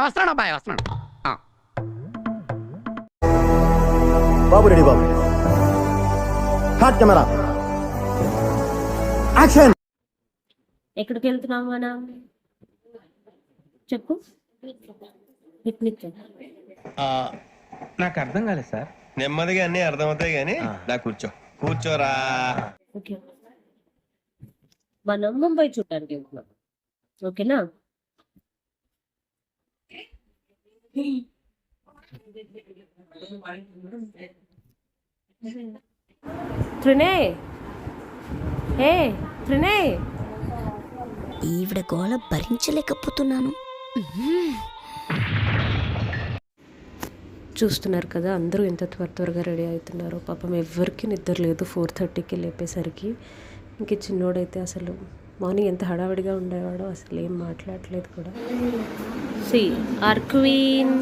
వస్తున్నాను అబ్బాయి, వస్తున్నాను. బాబు రెడీ బాబు. Hot camera action. ఎక్కడికి వెళ్తున్నాం మనం చెప్పు. పిక్నిక్. నాకు అర్థం కాలేదు సార్. నెమ్మదిగా అన్ని అర్థమవుతాయి కానీ నా కూర్చోరా. ఓకే, మనం ముంబై చూడటానికి వెళ్తున్నాం. ఓకేనా? త్రినే, ఏ త్రినే, ఈవిడ గోళ భరించలేకపోతున్నాను. చూస్తున్నారు కదా అందరూ ఎంత త్వరగా రెడీ అవుతున్నారు. పాపం ఎవరికి నిద్ర లేదు 4:30కి లేపేసరికి. ఇంక చిన్నోడైతే అసలు మార్నింగ్ ఎంత హడావిడిగా ఉండేవాడో అసలు ఏం మాట్లాడలేదు కూడా. See our queen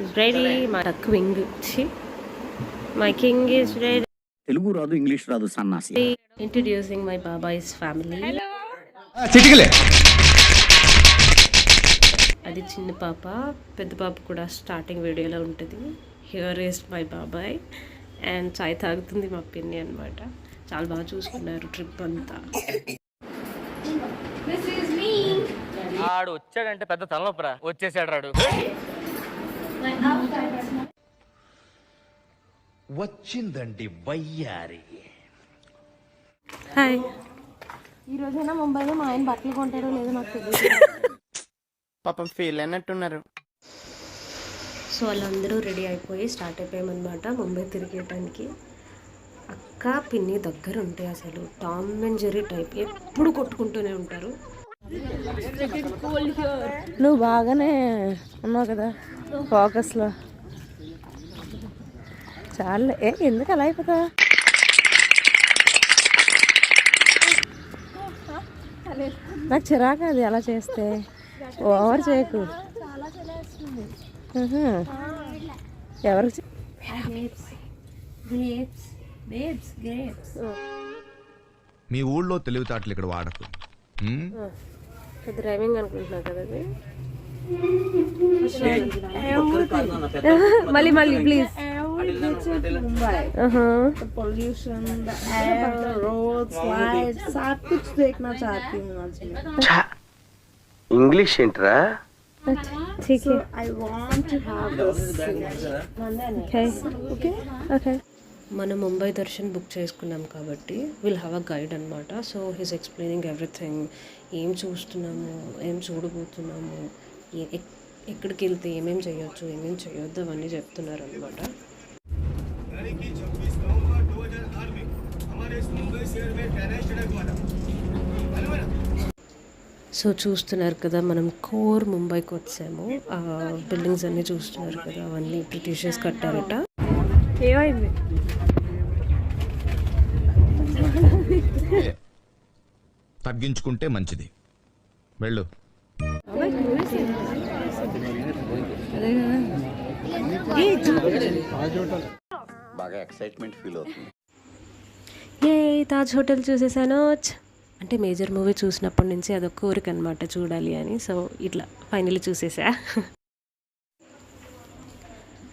is ready. My king my king is ready. Telugu రాదు, ఇంగ్లీష్ రాదు సన్నాసి. ఇంట్రడ్యూసింగ్ మై బాబాయ్స్ ఫ్యామిలీ. అది చిన్న పాప, పెద్ద పాప కూడా స్టార్టింగ్ వీడియోలో ఉంటుంది. హియర్ ఈస్ మై బాబాయ్ అండ్ చాయ్ తాగుతుంది మా పిన్ని అనమాట. చాలా బాగా చూసుకున్నారు ట్రిప్ అంతా. ఆడు వచ్చాడంటే పెద్ద తలనొప్పరా. వచ్చేసాడు రాడు. వచ్చిందండి వయ్యారి. హాయ్. ఈ రోజైనా ముంబైలో మా ఆయన బట్టలు కొంటాడో లేదో నాకు తెలియదు. పాపం ఫీల్ అయినట్టున్నారు. సో వాళ్ళందరూ రెడీ అయిపోయి స్టార్ట్ అయిపోయామన్నమాట ముంబై తిరిగేయడానికి. అక్క పిన్ని దగ్గర ఉంటే అసలు టామ్ అండ్ జెర్రీ టైప్ ఎప్పుడు కొట్టుకుంటూనే ఉంటారు. నువ్వు బాగానే ఉన్నావు కదా ఫోకస్లో. చాలా ఎందుకు అలా అయిపోతా. నాకు చిరాకు అది అలా చేస్తే. ఓవర్ చేయకు. ఎవరికి మీ ఊళ్ళో తెలివితేటలు ఇక్కడ వాడకు. డ్రైవింగ్ అనుకుంటున్నా కదా అది. మళ్ళీ ప్లీజ్. పొల్యూషన్, రోడ్స్, लाइट्स सब कुछ देखना चाहती हूँ. ఇంగ్లీష్ ఏంట్రా? ठीक है. I want to have this. Okay. మనం ముంబై దర్శన్ బుక్ చేసుకున్నాం కాబట్టి విల్ హ్యావ్ అ గైడ్ అనమాట. So he's explaining everything. ఏం చూస్తున్నాము, ఏం చూడబోతున్నాము, ఎక్కడికి వెళ్తే ఏమేమి చేయొచ్చు, ఏమేమి చేయొద్దు అవన్నీ చెప్తున్నారు అనమాట. సో చూస్తున్నారు కదా మనం కోర్ ముంబైకి వచ్చాము. ఆ బిల్డింగ్స్ అన్నీ చూస్తున్నారు కదా, అవన్నీ బ్రిటిషర్స్ కట్టారట. ఏమైంది? తగ్గించుకుంటే మంచిది. వెళ్ళు. బాగా ఎక్సైట్మెంట్ ఫీల్ అవుతుంది. ఏ తాజ్ హోటల్ చూసేసాను. అంటే మేజర్ మూవీ చూసినప్పటి నుంచి అదొక కోరిక అనమాట చూడాలి అని. సో ఇట్లా ఫైనల్లీ చూసేసా.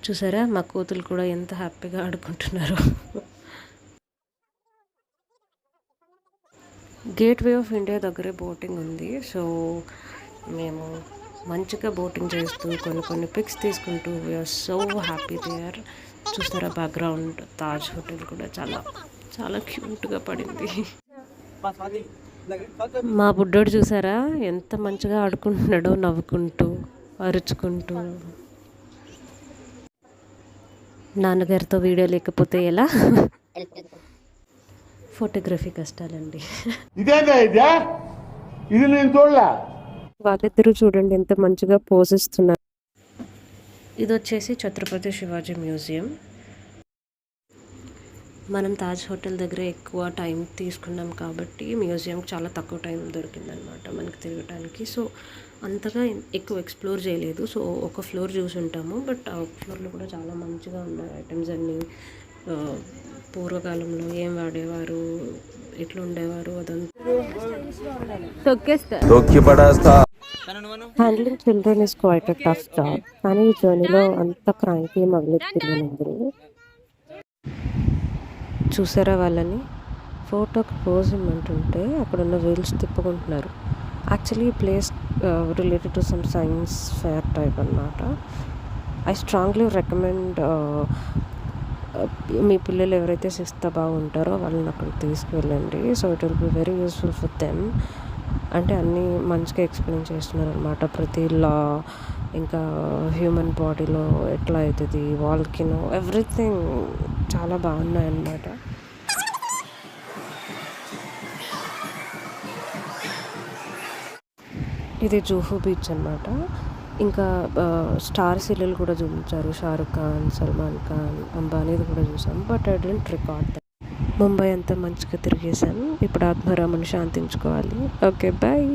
చూసారా మా కోతులు కూడా ఎంత హ్యాపీగా ఆడుకుంటున్నారు. గేట్ వే ఆఫ్ ఇండియా దగ్గరే బోటింగ్ ఉంది. సో మేము మంచిగా బోటింగ్ చేస్తూ కొన్ని పిక్స్ తీసుకుంటూ వీఆర్ సో హ్యాపీ దేర్. చూస్తారా బ్యాక్గ్రౌండ్ తాజ్ హోటల్ కూడా చాలా చాలా క్యూట్గా పడింది. మా బుడ్డోడు చూసారా ఎంత మంచిగా ఆడుకుంటున్నాడో, నవ్వుకుంటూ అరుచుకుంటూ. నాన్నగారితో వీడియో లేకపోతే ఎలా? ఫోటోగ్రఫీ కష్టాలండి. వాళ్ళిద్దరూ చూడండి ఎంత మంచిగా పోజ్ ఇస్తున్నారు. ఇది వచ్చేసి ఛత్రపతి శివాజీ మ్యూజియం. మనం తాజ్ హోటల్ దగ్గర ఎక్కువ టైం తీసుకున్నాం కాబట్టి మ్యూజియం చాలా తక్కువ టైం దొరికిందనమాట మనకి తిరగటానికి. సో అంతగా ఎక్కువ ఎక్స్ప్లోర్ చేయలేదు. సో ఒక ఫ్లోర్ చూసి ఉంటాము, బట్ ఆ ఒక ఫ్లోర్లో కూడా చాలా మంచిగా ఉన్నాయి ఐటమ్స్ అన్నీ. పూర్వకాలంలో ఏం వాడేవారు, ఎట్లా ఉండేవారు అదంతా తొక్కి పడేస్తా. Handling children is quite a tough job, కానీ ఈ జర్నీలో అంత క్రాంకీ మగలెత్తిందందరూ. చూసారా వాళ్ళని ఫోటోకి పోజ్ ఇమ్మంటుంటే అక్కడ ఉన్న వీల్స్ తిప్పుకుంటున్నారు. యాక్చువల్లీ ఈ place related to some science fair type అన్నమాట. ఐ స్ట్రాంగ్లీ రికమెండ్ మీ పిల్లలు ఎవరైతే 6th బాగుంటారో వాళ్ళని అక్కడికి తీసుకువెళ్ళండి. So it will be very useful for them. అంటే అన్నీ మంచిగా ఎక్స్ప్లెయిన్ చేస్తున్నారు అనమాట. ప్రతి లా, ఇంకా హ్యూమన్ బాడీలో ఎట్లా అవుతుంది, వాల్కినో, ఎవ్రీథింగ్ చాలా బాగున్నాయి అన్నమాట. ఇది జూహు బీచ్ అన్నమాట. ఇంకా స్టార్స్ ఇల్లులు కూడా చూపించారు. షారుఖ్ ఖాన్, సల్మాన్ ఖాన్, అంబానీది కూడా చూసాం. But I didn't record that. Mumbai అంతా మంచిగా తిరిగేసాను. ఇప్పుడు ఆత్మరాముని శాంతించుకోవాలి. Okay, bye.